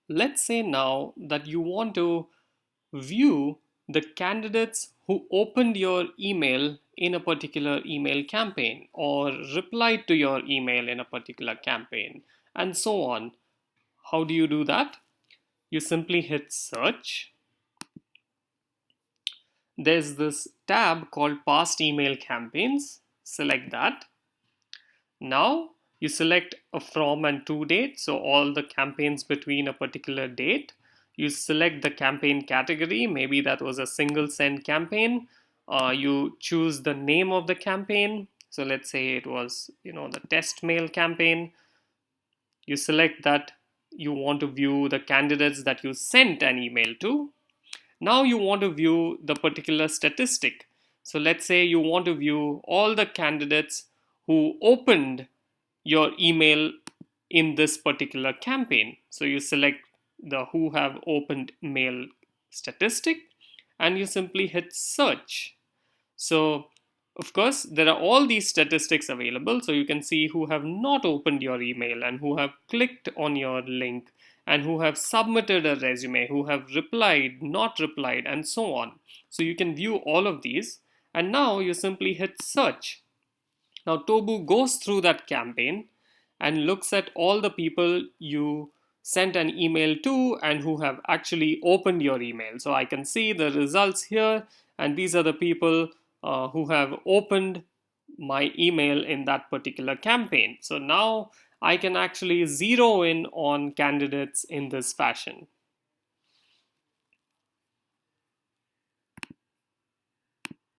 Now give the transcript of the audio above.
Let's say now that you want to view the candidates who opened your email in a particular email campaign or replied to your email in a particular campaign and so on. How do you do that? You simply hit search. There's this tab called past email campaigns. Select that. Now you select a from and to date, so all the campaigns between a particular date. You select the campaign category, maybe that was a single send campaign. You choose the name of the campaign. So let's say it was, the test mail campaign. You select that you want to view the candidates that you sent an email to. Now you want to view the particular statistic. So let's say you want to view all the candidates who opened your email in this particular campaign. So you select the who have opened mail statistic and you simply hit search. So of course there are all these statistics available, so you can see who have not opened your email and who have clicked on your link and who have submitted a resume, who have replied, not replied, and so on. So you can view all of these, and now you simply hit search. Now Tobu goes through that campaign and looks at all the people you sent an email to and who have actually opened your email. So I can see the results here, and these are the people who have opened my email in that particular campaign. So now I can actually zero in on candidates in this fashion.